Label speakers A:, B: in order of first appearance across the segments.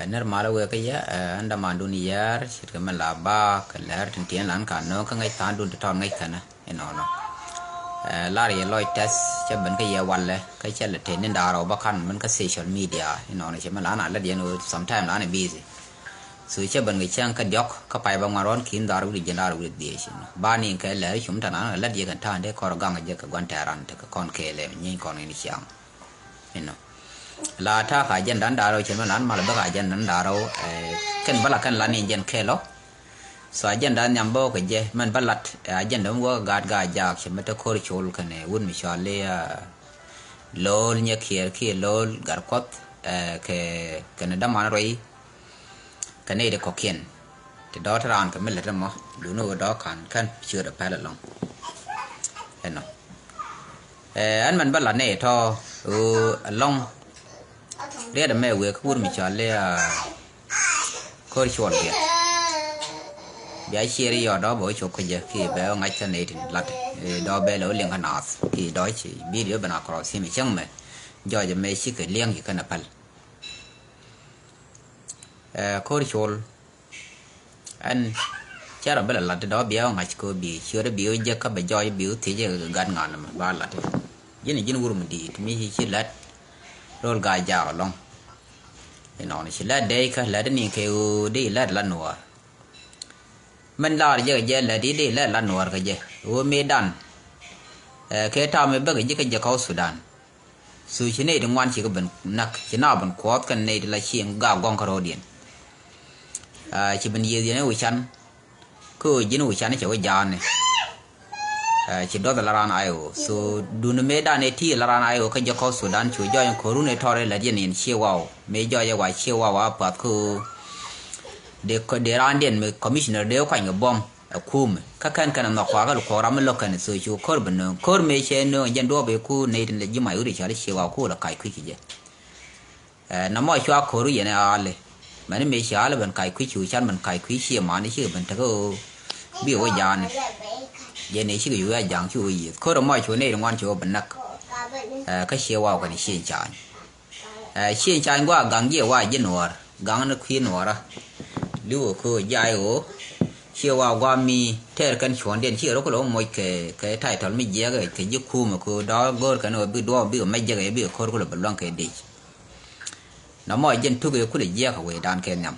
A: normal we ka ya anda mandu ni yar shit ka malaba ka lar tin tian lan ka no ka ngai tan dun ta ngai kana eno no lar ye loy test che ban ka ya walle ka che le ten da ro ba kan man ka social media eno no che ma la la dia no sometime la ne busy so che ban ngai chang ka diok ka pai ba ngaron kin da ru di jana ru di shi ba ni ka le shum ta na la dia kan ta de ko ga je ka gwan ta ran ta ka kon ke le ni kon ni chang eno la ta ka jen dan daro chen man mal ba ka jen dan daro ken bala kan la ni jen kelo so jen dan nyam bo ke je man balat jen dom go gad ga ja che mata kor chol kane won mi shale lol nya kier ki lol gar kot ke ken da man roi kane de kokien te do ran ka mel mo du no do kan chưa da pa la long eno an man bala ne to long dia da me we ku mi cha le ko chon ke ya sheri yo do bo cho ko je ki be ngai cha ne tin lat do be lo leng kana ki do chi video bana ko si mi chang me jo je me shi ke leng ki kana pal ko chol an cha ra bela lat do bia ngai ko bi sheri bi je ka be jo bi ti je gan ngan ma ba lat yin jin wur mi di mi chi lat rol ga ja long ino ni la dei ka la ni ke u di la la nuar man la je la di la nuar ka je o medan ke ta me ba je ka je ka Sudan su chi ne de ngwan chi ka ben nak chi na ben ko kan ne de la chi ga gong ka ro dien chi ben ye ne u chan ko jin u chan che wa ja ne chỉ đó là ran ayo so dun medan ne ti la ran ayo ka je ko Sudan chu jo ko ru ne thore la dien in che wow me jo ya wa che wow pa ko de ran den me commissioner de ko nga bom kum ka kan no kwa ga ko ram lo kan so chu ko ben ko me che no jen do be ku ne den le ji mai uri cha che wow ko la kai ku ki je na mo chwa ko ru ye ne ale man me cha ala ben kai ku chu chan man kai ku chi ma ni chi ben ta ko bi wa ya ne ye ne shi yu ya jang chu yi ko ro mai chu ne ngwan chu ban nak ka xie wa ka ni xin chan gwa gang ye wa yin war gang na khwi no ra lu ko ya yo xie wa gwa mi ter kan chon den chi ro ko lo moi ke tai tol mi ye ga ke ji ku ma ko da gor ka no bi do bi ma je ga bi ko ko lo ban ke de na mo jen tu ge ku le ye ka we dan ke nyam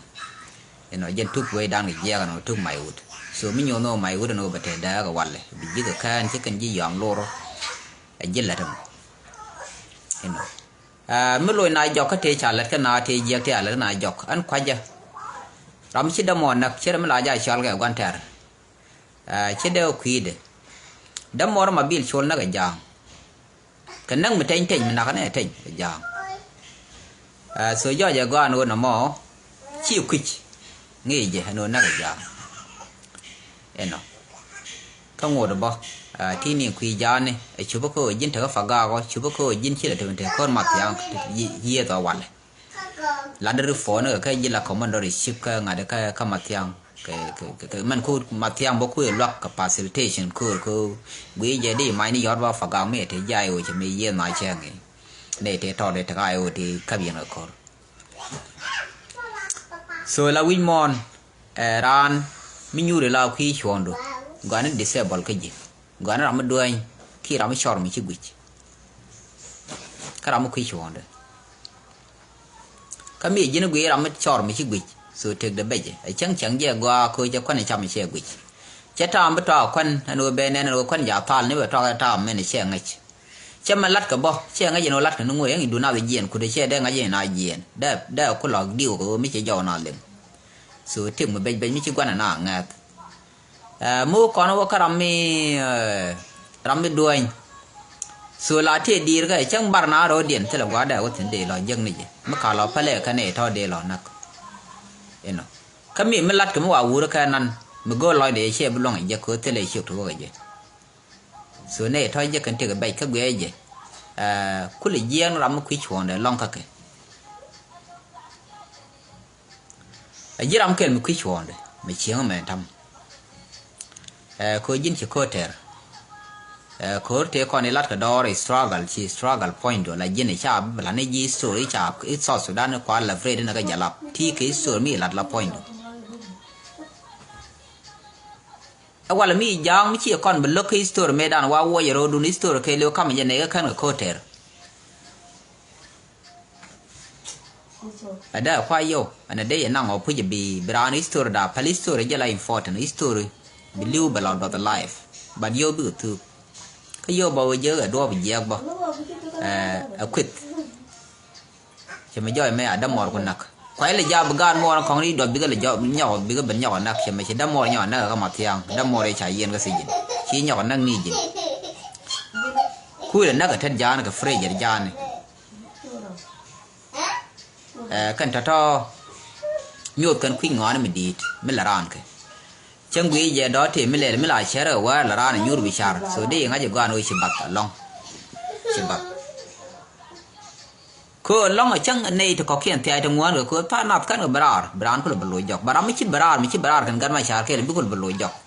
A: eno jen tu we dan ge ye ga no tu mai ut so mi nyo no mai uda no bate da ga walle bi jiga kan ci kan ji yang loro a jilla tam eno mi loy na jok te chalat ka na te je te ala na jok an kwaja ram ci da mo nak ci ram la ja chal ga gwan ter ci de kwide da mo ma bil chol na ga jang kan nang mi ten ten mi na ka ne ten jang so jo ja ga no na mo ci kwich ngi je no na ga jang eno ka ngod bo ti ni kwi jane chuba ko jin ta fa ga go chuba ko jin chi la te ko ma tyang ye to wale la de fo no ka ji la commandori ship ka ngade ka ma tyang ke man ko ma tyang bo ku lock ka facilitation ko gwi je di mai ni yor ba fa ga me te ja yo che me ye na che ngi ne te to de ta ga yo ti ka bi na ko so la win mon ran mi nyu de la khi chondo gwana disable ka ji gwana ram doin ki ram chor mi chi gwich ka ram khi chondo ka mi jin gwi ram chor mi chi gwich so tek de beje chang je gwa ko je kwan cham che gwich che ta am to kwan no be ne no kwan ya tal ni be to ta me ne che ngach che ma lat ka bo che ngaj no lat ka no ngoy ngi du na be jien ku de che de ngaj na jien da ko log diu ko mi che jo na len so tim be mi chi gwana na ngat mu kono wa karami rammi duain so la te dir ga chang bar na ro dien te la gwa da wa tin de lo jeng ni je ma ka lo pale ka ne to de lo nak eno kami me lat ka mu wa wur ka nan mu go lo de che bu long je ko te le chi to ga je so ne to je kan te ga bai ka gwe je ku le jeng ram ku chon de long ka ke jiram ken mu ku chon de me chiang me tam ko jin chi ko ter ko te ko ni lat ka dore struggle point la jine cha la ne ji story cha it so Sudan ko la fred na ka jalap ti ke story mi lat la point wala mi jang mi chi kon be look story medan wa wo yero du ni story ke le kam jene ka kan ko ter ada kwa yo ana de na ngo pu bi brown story da police story jala important story believe about the life but yo bu tu ka yo ba je ga do bi je ba a quick che me joy me adam mor ko nak kwai le ja bagan mor ko ni do bi ga le jo nyaw bi ga ben nyaw nak che me che dam mor nyaw na ka ma tiang dam mor e cha yen ga si jin chi nyaw nak ni jin ku le nak ta jan ka fre je jan kan ta to nyot kan kwing ngon me dit me la ran ke chẳng quý giờ đó thì mới lại share ở qua là ra là nhur bị char so đi ngay giờ qua nuôi chim bạc long chim bạc cô long ở chẳng anh này thì có kiện thì ai trong nguồn rồi cô phát nạp cái ở brar cô là bật lối dọc brar mới chỉ brar cần cái mà char cái là biết cô là bật lối dọc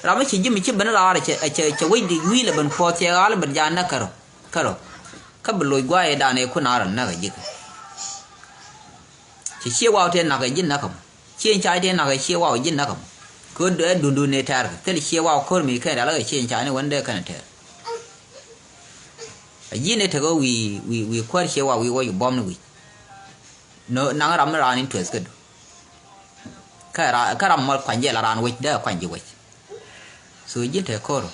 A: ra mới chỉ bên ra là chơi quay đi quý là bên phò chơi là bên gian nó caro các bật lối qua đàn này cô nào là cái gì chỉ chia vào trên là cái gì nó không chia trái trên là cái chia vào gì nó không cô đỡ đun này thar thế chia vào cô mình cái đó là chia trái này vấn đề cái này gì này thì có we quay chia vào we quay bom này nó năng làm ra nên twist cái làm mà quan gì là ran quay đó quan gì quay rồi gì thì cô rồi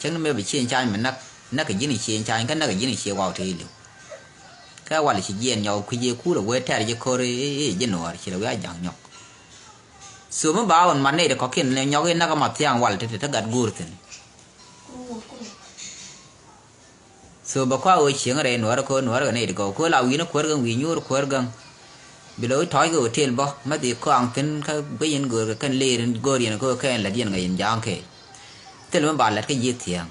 A: chẳng nó mới bị chia trái mình nắc cái gì này chia trái cái nắc cái gì này chia vào thì liệu cái quan là chỉ gì nhau khi gì cũ là quay thar gì cô rồi gì nữa chỉ là quay giằng nhọc số mà bảo mình này để có kiện nhau cái nó có mặt thiang wal thì nó gạt gùi thế số bà qua ơi chuyện này nữa cái này để có là nó quơ gần nó quơ gần bị lỗi thói cái hotel bao mà thì có ăn tin cái bây giờ người cái lê người điền có cái là điền ngày giang cái thế là bảo là cái gì thiang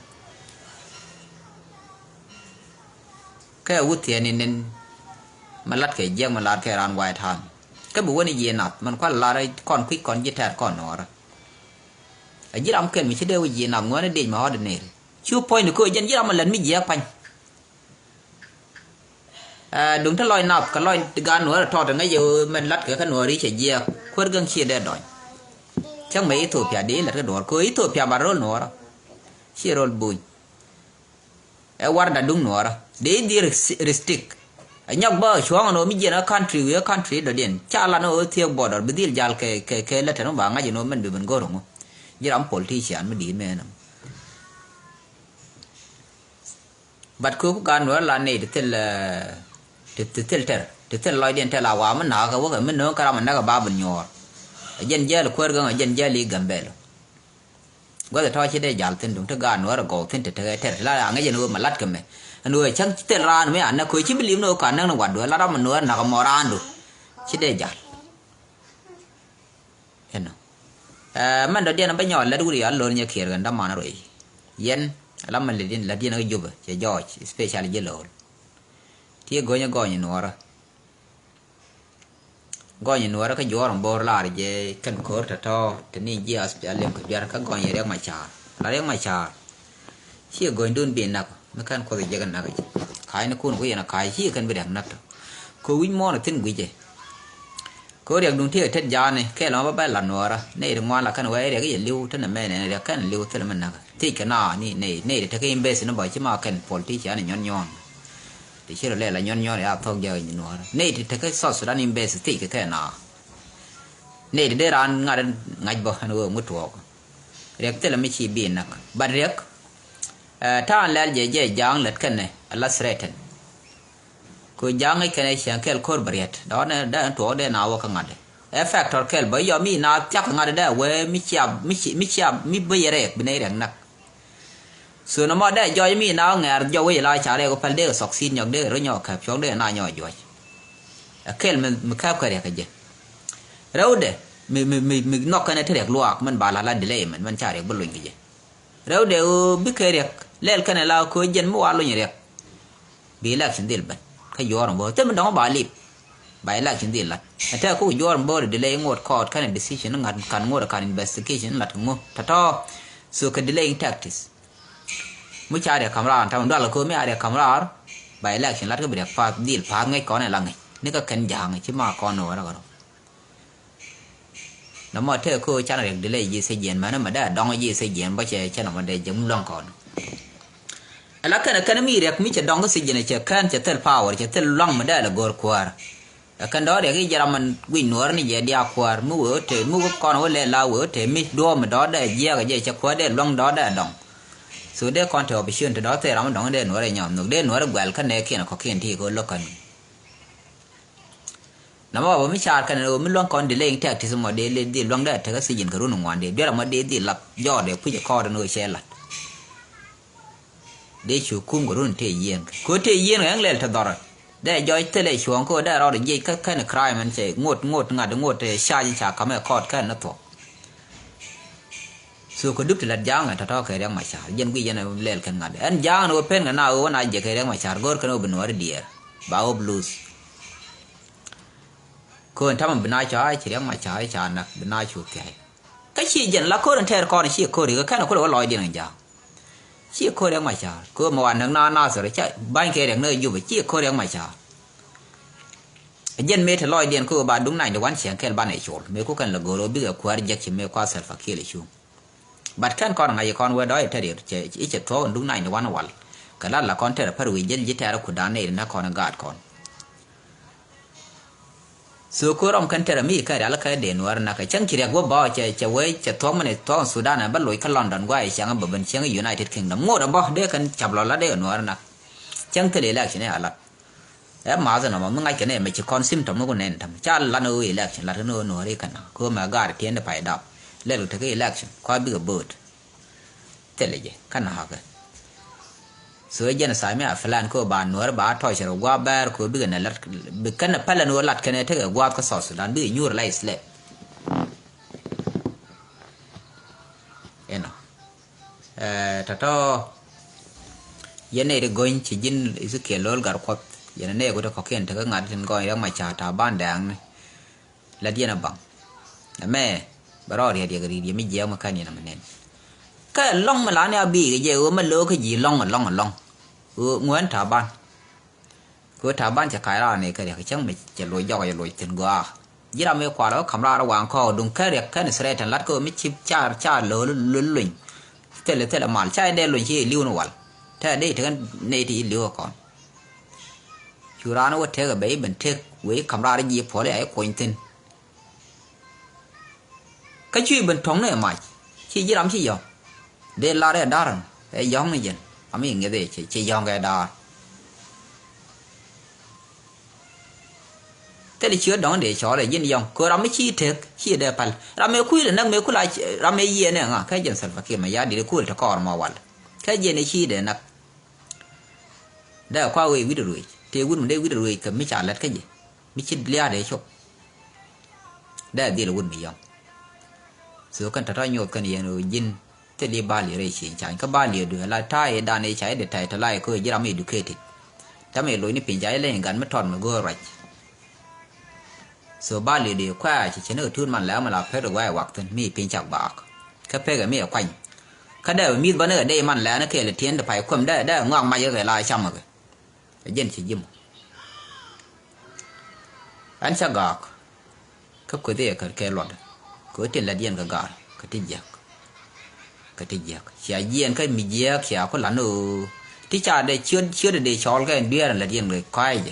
A: cái út thiang nên mà lát cái giang mà lát cái ran white hand cái bộ này gì nạp mình qua là đây còn quick còn gì thật còn nó rồi ở dưới ông kêu mình sẽ đeo gì nạp ngó nó đi mà họ được này chưa point được coi dân dưới ông mà lần mới dễ phanh đúng thế lòi nạp cái lòi gan nữa là thọt ngay giờ mình lát cái nữa đi chạy dễ quên găng chia để đòi chẳng mấy thủ phía đấy là cái đồ coi thủ phía bà rồi nữa chia rồi bùi war đã đúng nữa đấy đi restrict nhóc bơ xuống nó mới nó country đó điền cha là nó thiêu border bây giờ jal cái là nó bảo ngay giờ nó mình bị mình go rồi giờ ông politician mới đi mẹ nó bắt cứ gan nữa là này thì lôi điện theo là quá mình nào cái mình nó cái mình nó cái ba bình nhỏ dân giờ là quên gần dân giờ đi gần bể quá là thôi chỉ để jal tên đúng thế gan nữa là go tên thế là ngay giờ nó mà lát cái mày nuôi chẳng tên ra mấy anh nó coi chỉ biết liếm nó cả năng nó quạt đuổi là đó mà nuôi nó còn mò ra được chỉ để giặt thế nào mình đầu tiên nó bây nhỏ là đủ đi ăn luôn như kia gần đó mà nó rồi yên làm mình là đi nó giúp cho George special yellow thì gọi như nó cái gió rồng bò la thì cần khổ thật to thì nên gì ở special lên cái biar các gọi như riêng mà chả chỉ gọi đun biển nào nó kan ko je gan nagaji kai na kun ko yana kai hi kan bidak nak ko win mo na tin guje ko riak dun thi tet jane ke la ba la nora nei de ngwa la kan wa riak ye liu tan me ne riak kan liu tel man naga ti kana ni nei de take imbes no ba chi ma kan politician nyon ti chi le la nyon ya thong je ni nora nei de take so sudan imbes ti ke na nei de ran ngaj bo hanu mu to riak tel mi chi bi nak ba riak ta an lal je jang lat kan ne Allah sreten ko jang ai kan shan kel kor bariat da na da to de na wa kan ade e factor kel ba yo mi na chak ngade da we mi bayere bne rang nak so no ma da yo mi na ngar yo we la cha re ko pal de sok sin nyok de ro nyok khap chok de na nyo yo kel me khap ka re ka je raude mi nok kan te rek luak man ba la delay man cha re bu luin ge raude bi ke rek lel kan la ko jen mo walu nyere bi la chin dil ban ka yoram bo te man dong ba lip bai la chin dil la ta ko yoram bo delay ngot court kan decision ngat kan ngot kan investigation lat ngo ta to so ka delaying tactics mới cha để camera thằng đó là cô mới ai để camera bài lệ chuyện lát cái việc phá deal phá ngay con này là ngay nếu cái kén giang chứ mà con nữa rồi nó mà theo cô cha này để lấy gì xây dựng mà nó mà đã đong gì xây dựng bao giờ cha nó mà để giống long còn là cái mi rek mi cha dong cái xây dựng này cha kan cha tel power cha tel long mà đã là gor quar kan đó để cái giờ mình win nuôi này giờ dia quar mu ở thế mu con ở lệ lao ở thế mi đua mà đó để giờ cái giờ cha quar để long đó đã dong số để con theo option từ đó thế làm dong để nuôi này nhom nuôi để nuôi well cái này kia nó có kiện thì có local nằm ở bên trái cái này mình loang con để lên theo thì xong để lên đi loang để theo cái xây dựng cái ruộng ngoan để là mà để lập do để phụ cho kho để nuôi xe lặt để chủ cung của ruộng thể hiện của thể hiện cái lên thật đó để cho cái này xuống có để rồi để cái này crime mình sẽ ngột để xa đi xa cái kho cái nó thuộc số có đứt thì là giang thật đó cái đang mà xa dân quy dân này lên cái ngặt anh giang nó pen cái nào nó giờ cái đang mà xa gọi cái nó bên ngoài đi bao blues cô anh thầm bên này trái chỉ đang mà trái chả nè bên này chuột cái gì dân là cô anh theo con chỉ cô thì cái nào cô đâu lòi đi này giang chỉ cô đang mà trái cô mà anh đang na rồi chạy ban kia đang nơi dù chỉ cô đang mà trái dân mấy thằng lòi điện cô bà đúng này để quán sáng cái ban này chuột mấy cô cần là gồ rồi bây giờ cô ăn giấc chỉ mấy qua sợi phật kia lại chung bắt cái con ngày con qua đó thì để chỉ chết thôi đúng này để quán wal cái đó là con theo là phải vì dân chỉ theo là cô đàn này nó còn gạt con số cô ông cần theo mi cái đó là cái đền war na cái chẳng chỉ là của bao chạy với chạy thoáng mình thoáng Sudan là bắt lối cái London qua chẳng ở bên chẳng ở United Kingdom ngồi đó bao để cần chập lò để ở war na chẳng cái là cái này là em mà giờ nó mà ngay cái này mà chỉ con symptom nó còn nền thầm cha là nó election là nó đấy cái nào cô mà gạt tiền để phải đọc lên được cái election qua bị bớt thế là gì cái nào cái số dân sai mấy Phần cô bàn nuôi bà thôi sẽ qua bè cô bị cái này bị cái này phải là nuôi lát cái này thế qua cái sốt Sudan bị nhur lại slap eno thật đó dân này được gọi chỉ dân sự kiện lớn gar quật dân này có thể có kiện thế cái ngặt trên gọi đó mà trả ta ban đảng này là đi nào bằng mẹ bà rồi thì cái gì mới gieo mà cái này là mình cái long mà lá này bị cái gì mà lỡ cái gì long muốn thả ban cứ thả banจะขายร้านนี้ก็เดี๋ยวchẳngไม่จะรวยย่อยรวยถึงกว่ายี่เราไม่กว่าแล้วคำราระหว่างคอดุงแค่เรียกแค่ในสระทันลัดก็ไม่ชิบจ้าเลอลุ่นเท่าละมันใช่ได้ลุ่นที่ลิ้วนวลถ้าได้ถึงในที่ลิ้วก่อนชูร้านว่าเท่ากับใบบันเทกไว้คำราได้ยีพอได้ไอ้คนtin cái chuyện bình thường này mà chỉ gì làm chỉ giờ để la để đa rồi để giống này gì à mấy người đấy chỉ giống cái đa thế thì chưa đó để cho là dân dòng cứ làm mấy chi thiệt chi để phải làm mấy khui là năng mấy khui lại làm mấy gì này à cái dân sản phẩm kia mà giá đi khui là còn mà hoàn cái gì này chi để nạp đã qua uy viết rồi thì quân đây viết rồi cầm mấy trả lại cái gì mấy chi lia để cho đã đi là quân mấy dòng số kan thara nyot kan yeno jin te li bali re chi chan ka bali du la tai da ne chai de tai ta lai ko jiram educated ta me lo ni pin jai le gan ma thon ma go right so bali de kwa chi chen thun manแล้วมาละเพรไว้วักทันมีpin chak bak ka pe ga mi kwa ka da mi ba ne de manแล้วนะเคle tien de pai kwam da ngong ma ye ga lai cham ma ga jen chi jim an cha gak ka ko de ka ke lot có tiền là điên cả gà cái tiết giặc xia điên cái mì giặc xia có lăn ở tí cha đây chưa để cho cái điên là điên người quay gì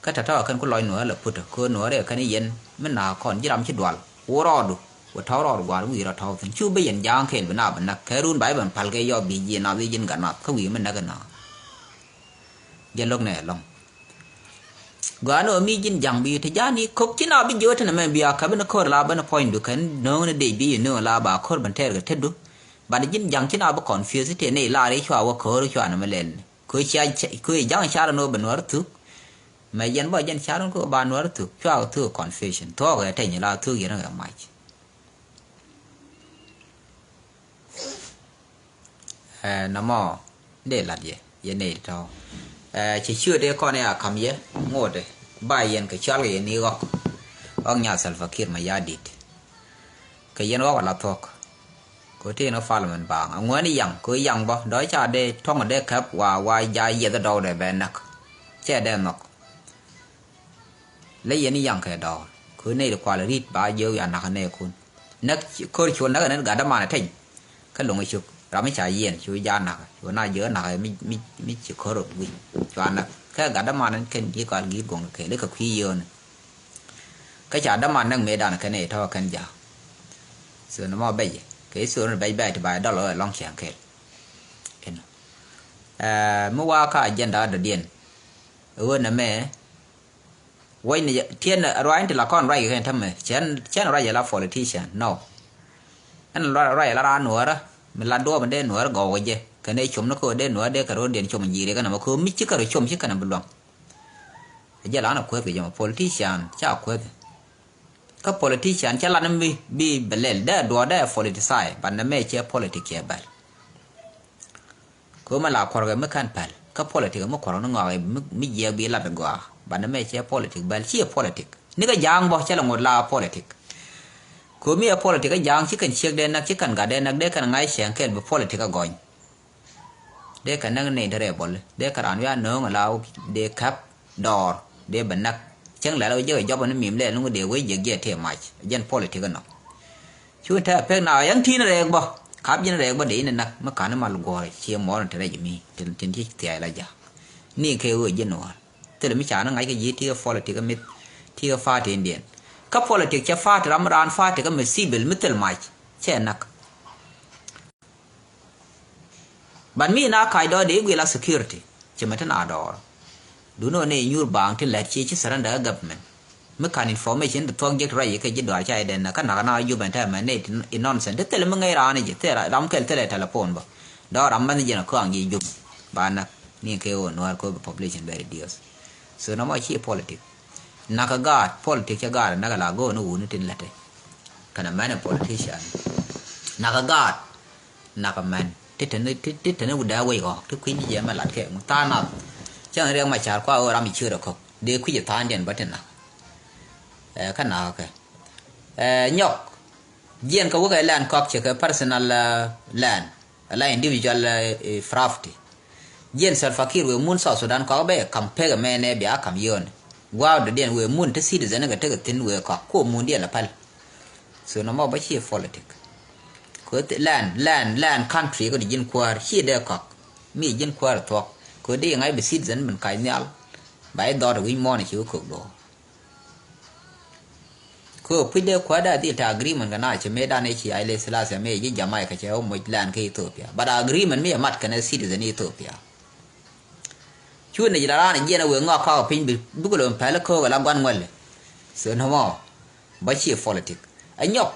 A: cái thật đó cái có loài nữa là phật có nữa để cái này yên mình nào còn chỉ làm chết đoàn ô rò được ô tháo rò được quả đúng gì là tháo thì chưa bây giờ giang khen bên nào bên nào cái run bãi bên phal cái do bị gì nào bị dân cả nào không gì mình đã cái nào dân lúc này lòng gano mi jin jang bi te jani kok china bi jota na men biya ka ben ko la ben point du kan no ne de bi no la ba ko ban ter ga teddu ba de jin jang china ba confuse te ne la re chwa wa ko ro chwa na melen ko cha ko jang cha no ben war tu ma yen ba yen cha ko ba no war tu chwa tu confusion to ga te ni la tu gi na ga mai na mo de la ye ne to chỉ chưa để con này à cầm ye ngồi đây bài yên cái cháo cái này gọc ông nhà sản phẩm kia mà giá đít cái yên gọc là thuộc có thể nó pha là mình bằng ông ngoan đi yang cứ yang bao đói cha đây thong ở đây khắp và dài giờ đầu để về nặc che đen nọc lấy gì yang cái đó cứ này được qua là rít ba giờ ya nặc này kun nặc cứ chuồn nặc này gạt đam mà này thành cái lồng ấy chụp ra mấy trái yên chui da nặc chỗ nào giờ nặc mi chịu khó rồi vì cho nặc cái gạt đam mà này cái gì còn ghi gồng cái đấy cái khí giờ này cái chả đam mà năng mê đàn cái này thôi cái gì sửa nó mò bay cái sửa nó bay thì bài đó là long chẳng kẹt มื่อว่าข้าเย็นดาเดียนนะแม่ไว้เนี่ยเทียนอะไรที่ละก้อนไรกันทำไมเช่นอะไรอย่าละ politician no อันอะไรละร้านหนัวละมันละดัวมันได้หนัวละกอกันเจกันได้ชมนักก็ได้หนัวได้กระโดดเดียนชมมันยีเลยกันนะมันคือมิจิกระโดดชมชิกันนะบุญหลวงอย่าละนักคุยกันอย่าง politician เจ้าคุยก็ politician เช่นละนั้นมีเบลล์ได้ดัวได้ politicize บันนั้นไม่เชื่อ politics เบลก็มาลาควากันไม่ขั้นแผ่ก็ politics ก็ไม่ควาน้องงอยไม่เยี่ยบีละเป็นกว่าบันนั้นไม่เชื่อ politics เบลเชื่อ politics นี่ก็ยังบอกเช่นละงดลา politics ก็มี politics ก็ยังชิกันเชียกเด่นนักชิกันกัดเด่นนักเด็กกันไงเสียงเกิดแบบ politics ก็ก่อนเด็กกันนั่งในทะเลบอลเด็กกันอ่านว่าเนื้อเราเด็กครับดอเด็กบันนักchẳng lẽเราเยอะยอบมันมีมเล่ลุงก็เดี๋ยวไว้เยอะเทียมใหม่ยัน politics กันเนาะช่วยแทบเพ่งหน่อยยังที่นั่นเองบ่ขับยันเองบ่ดีนั่นนะเมื่อก่อนนั้นมาลูกอะไรเชียร์หมอนั่นจะได้ยังมีจนที่เสียอะไรจ้ะนี่คือยันหนัวแต่เราไม่ใช่นั่งไงก็ยี่ที่ politics ก็มิดที่ก็ฟาดอินเดียนก็ politics จะฟาดรำรานฟาดก็ไม่ซีเบลมิดเตลใหม่เช่นนักบันมีน่าขายดอเด็กเวลา security จะไม่ทันอาดอดูโน่นนี่ยูบางที่แหลกชี้ชิสรันเดอร์กับมันเมื่อการ information ตัวท้องยักษ์ไรก็จะดูอะไรเด่นนะก็นักน่าอยู่เป็นแท้มันเนี่ยอินนอนเซนต์แต่ละมึงไงร้านนี่จะแต่ละรำเกลแต่ละโทรศัพท์บ่ดอรำมันจะนักข้างยี่ยุบบ้านนักนี่คือโอนวาร์ก็ population very dear so น้ำมันชี้ politics นักการ politics จะการนักลาโก้นู่นนี่ทิ้งละเต้ขณะแม่เนี่ย politician นักการนักแมนที่ถึงอุดาไว้ก็ทุกคนยี่มาหลัดแค่มึงตาหนักchẳng riêng mà chả qua ở làm chưa được không để quy trình thanh điện bất nào khả nào cái nhóc diện có cái land cock chỉ cái personal land là individual property diện sản fakir với muốn sau Sudan có bé cầm pe cái mẹ này bị cầm yon wow để điện với muốn tới citizen cái cái tin với có cô muốn điện là pal so nó mau bắt chi politics cái land country có điện qua chi để có mi điện qua thuộcก็ได้ยังไงไปซิดซันมันไกลเนี่ยไปดอร์วิ่งมอนี่ชิวคุกโดก็พิเดียวขวาได้ที่ถ้า agreement กันน่าจะไม่ได้ในชีไอเลสลาเซไม่ยิ่งจะไม่ก็จะเอาหมดแลนด์ที่อิตาลีแต่ agreement ไม่มัดกันในซิดซันอิตาลีช่วยในจีนร้านเย็นเอาเวงอข้าวพิ้งบุกเลยแพ้แล้วเขาก็รับกันเงินเลยส่วนหัวไม่ใช่ politics ไอ้ยก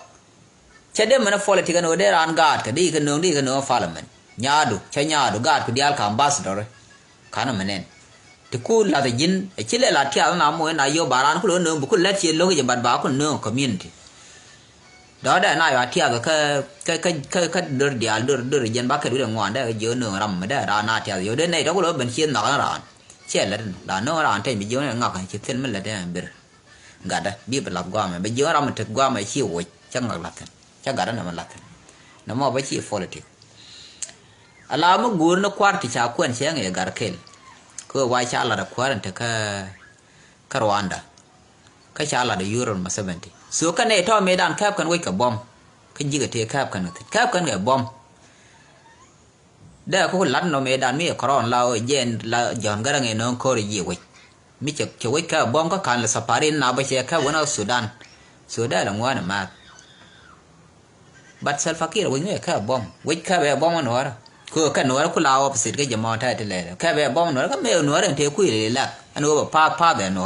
A: เช่นเดิมมัน politics กันเอาได้ร้านการ์ดก็ดีกันน้องฟาร์มมันยาดูใช้ยาดูการ์ดคุณเดียร์คำบาสดอร์ข้านั่นมันเองที่คุณลาดยินไอ้เชลล์ลาที่เอาหน้ามวยนายโยบารันคุณเนื้อบุคุณเล็ดเชลล์ก็จะบัดบ่าวคุณเนื้อ community ดอได้นายว่าที่เอาก็เดือดเดียร์เดือดยันบ้าแค่ดูเรื่องงานได้เยอะเนื้อรำไม่ได้ร้านนาที่เอาเยอะเดินในเราก็เลยเป็นเชียนหนักร้านเชลล์ร้านเนื้อร้านที่มีเยอะเนี่ยงักให้เชลล์มันเลยได้เบื่อกัดได้บีบหลับกว่ามันไปเยอะรำมันถึงกว่ามันเชี่ยวจังงักหลับกันจังกัดนั่นมันหลับกันน้ำมันไปเชี่ยว politics อะไรมันกูนึกว่าที่ชาวควรเชียงไอ้การเคิลก็วายชาลาดควารันเถอะก็รวันดาก็ชาลาดยูโรมา70ส่วนกันในท่อเมดานแคบกันไว้กับบอมก็ยิงกับเทียแคบกันกับบอมได้ก็คนลัดโนเมดานมีครอนเราเย็นเราย้อนก็ได้ไงน้องโคริยีไว้มิจะไว้แคบบอมก็การละสปารินนาไปเชียแคบวันเอาสุดานได้หลังวันมาบัดเซลฟากีเราไว้เนี่ยแคบบอมไว้แคบบอมมันหัวคือแค่หนูแล้วคุณลาวประสิทธิ์ก็จะมองได้ทีเลยแค่แบบบ้องหนูแล้วก็ไม่เอาหนูเรื่องเที่ยวคุยเลยละอันนู้นแบบภาพแบบหนู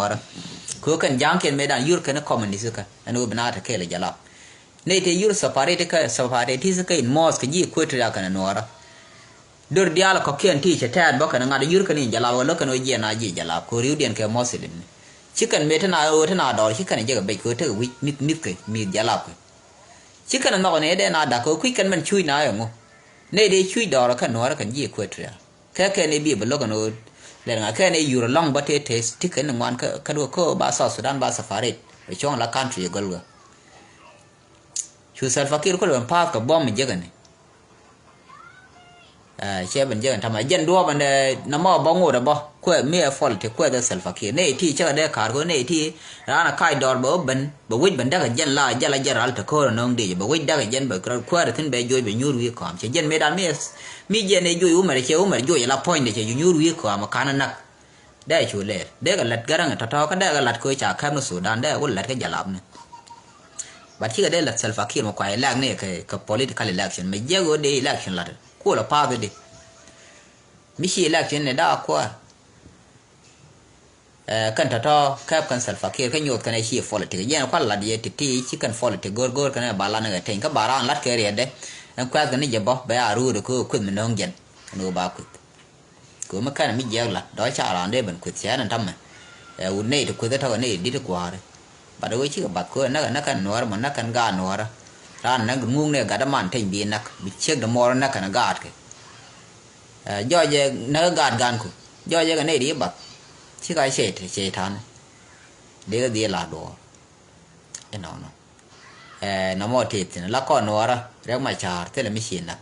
A: คือกันยังเขียนไม่ได้ยูร์กันคอมมิวนิสต์กันอันนู้นเป็นอะไรแค่เลยจะรับในที่ยูร์สปาร์ตี้ก็สปาร์ตี้ที่สกัยมอสก็ยี่คุยที่รักกันหนูดูดีอะไรก็เขียนที่จะแทนบอกกันงานยูร์กันนี่จะรับแล้วกันว่าเย็นอะไรจะรับคือริวเดียนแค่มอสเลยชิคกันเมทนาทนาดอลชิคกันจะกับเบคือเธอวิมิดกันมีจะรับชิคกันนอกนี้ได้นาดักก็คุยกันมันช่วยนายอย่างงูในเด็กช่วยดอร์กันนัวกันยี่ขวดเรียแค่ในบีบล็อกกันโน้เรื่องแค่ในยูโรล่องบัตเทสที่กันหนึ่งวันก็ดูก็บาสสุดานบาสฟาริดไปช่วงละคันทรีก็รู้ชูเซลฟากิร์ก็เริ่มพากับบอมมันเยอะกัน เชื่อเป็นเยอะทำไมยันดัวมันน้ำมอบ้องงูดบ่ขั้วเมียฟอลที่ขั้วจะเซลฟ์คีนี่ที่เชื่อได้ขาดก็นี่ที่ร้านขายดอร์บ่บันบ่วิดบันได้กันยันละยันละยันรัลตะโคน้องดีบ่วิดได้กันยันบ่กระขั้วถึงไปยุยไปยูรุยความเชื่อยันไม่ได้มียันในยุยอุ้มอะไรเชื่ออุ้มอะไรยุยละพอยน์เชื่อยูรุยความมาขานันนักได้ช่วยเลยได้กันหลัดกระรังท้อก็ได้กันหลัดคุยจากแคมป์สุดานได้ก็หลัดก็จะหลับเนี่ยบัดที่ก็ได้หลัดเซลฟ์คีมาควายแรกนี่คือ political election ไม่เยอะก็ได้ election หลัดคู่ละพาไปดิมิชีแรกเช่นในดาวขั้วกันท้อแคบกันสัลฟาเคียกันโยดกันในชีฟอลติกยันขั้วหลัดเยติที่ชิกันฟอลติกกอร์กันในบาลานเงเทงก็บาลานลัดเกลียดเด้อันขั้วกันนี่จะบอกไปอารูดูคือคุยมันน้องยันนูบาคุยกูไม่แค่ไม่เยอะละดอยชาลานได้เป็นคุยเสียนั่นทำไมอุ่นนี่ถูกคุยแต่เท่านี้ดีทุกว่าเลยบัดเอาไว้ชื่อบัดคุยนักกันนัวมันนักกันกานัวร้านนักงุ้งเนี่ยกัดมันเทงบีนักบิเช็คเดมอร์นักกันกาดกันย่อยเนื้อการกูย่อยกันนี่ดีบัดที่ใครเฉยทานเดี๋ยวเดี๋ยวลาดอเอ็นเอาเนาะน้ำมันทิพย์แล้วก็นัวระเรื่องไม่ชาร์เท่าไม่ชินนัก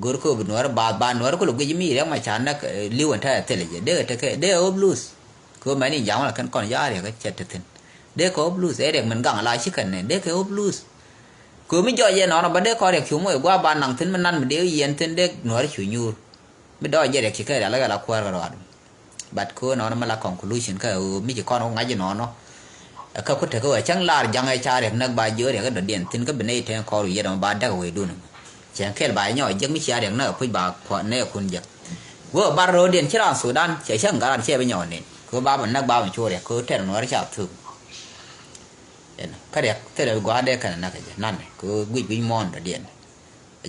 A: กูรู้ว่านัวระบานนัวระก็ลูกยิ่งมีเรื่องไม่ชาร์นักลิ้วอันเท่าเท่าเลยเดี๋ยวเดี๋ยวอบลูสกูไม่นี่ยังว่ากันก่อนย่าเดี๋ยวก็เจ็ดเท่าเดี๋ยวก็อบลูสเด็กมันกังอะไรชิกันเนี่ยเดี๋ยวก็อบลูสกูไม่ย่อยเนาะนะบัดเด็กก็เด็กชุ่มไอ้กว่าบานหนังถึงมันนั่นมันเดี๋ยวเย็นถึงเด็กนัวระชุ่มยูไม่ได้ยังเด็กชิคกี้พายแล้วก็ละควากันรอดบัดกูเนาะมันละของคุณลุชินก็ไม่ใช่ก้อนของไงจะเนาะเขาพูดถึงว่าช่างลายังไงชาเด็กนักบาเยอะเด็กก็เด่นถึงก็เป็นไอ้แทงคอหรือยังบาได้ก็ไปดูนึงเสียงแค่บายย่อยยังไม่ชาเด็กนักพูดบาขวานเนี่ยคุณยักว่าบาโรเดียนที่ร้านสุดานเสียช่างการเชื่อไปย่อยเนี่ยคือบามันนักบามันช่วยเด็กคือแทนนัวที่ชอบถึงเห็นเขาเด็กเท่าเด็กกว่าเด็กขนาดนั้นก็นั่นคือวิ่งมอนเดียน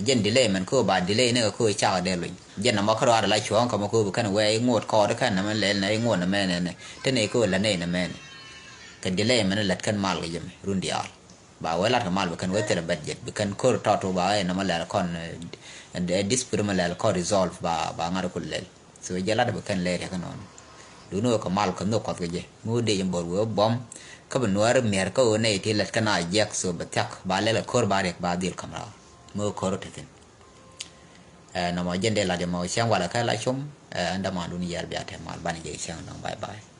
A: ยันดีเลยมันคือบาดีเลยเนี่ยก็คือชาเดเลยยันนำมาคราวอะไรช่วงเขามาคือขันเว้ยงวดคอด้วยขันนั่นมันเล่นในงวดนั่นแม่เนี่ยท่านเอกก็ละเนี่ยนั่นแม่กันดีเลยมันหลัดขันมาเลยยังรุ่นเดียวบ่าวเวลาขันมาเลยขันเว้ยแต่ละบัดเจ็ดขันคือทอดตัวบ่าวนั่นมันแหละคอนดิสพิรมันแหละคอนรีซอลฟ์บ่างานกุลเลยส่วนยันละเด็กขันเลยแค่นั้นดูนู้ก็มาเลยขันนู้ก็ตัวเย่งูเดียมบอกว่าบอมเขาเป็นนัวเมียร์ก็เนี่ยที่หลัดขันอาแยกส่วนบัดทักบ่าวเลยละคอร์บาร์เอกบ่าวเดียร์คำรามือคอร์ที่ทิ้งnama jendela dia mau siang wala kala chum anda ma dunia biar teh mal bani je siang nang bye bye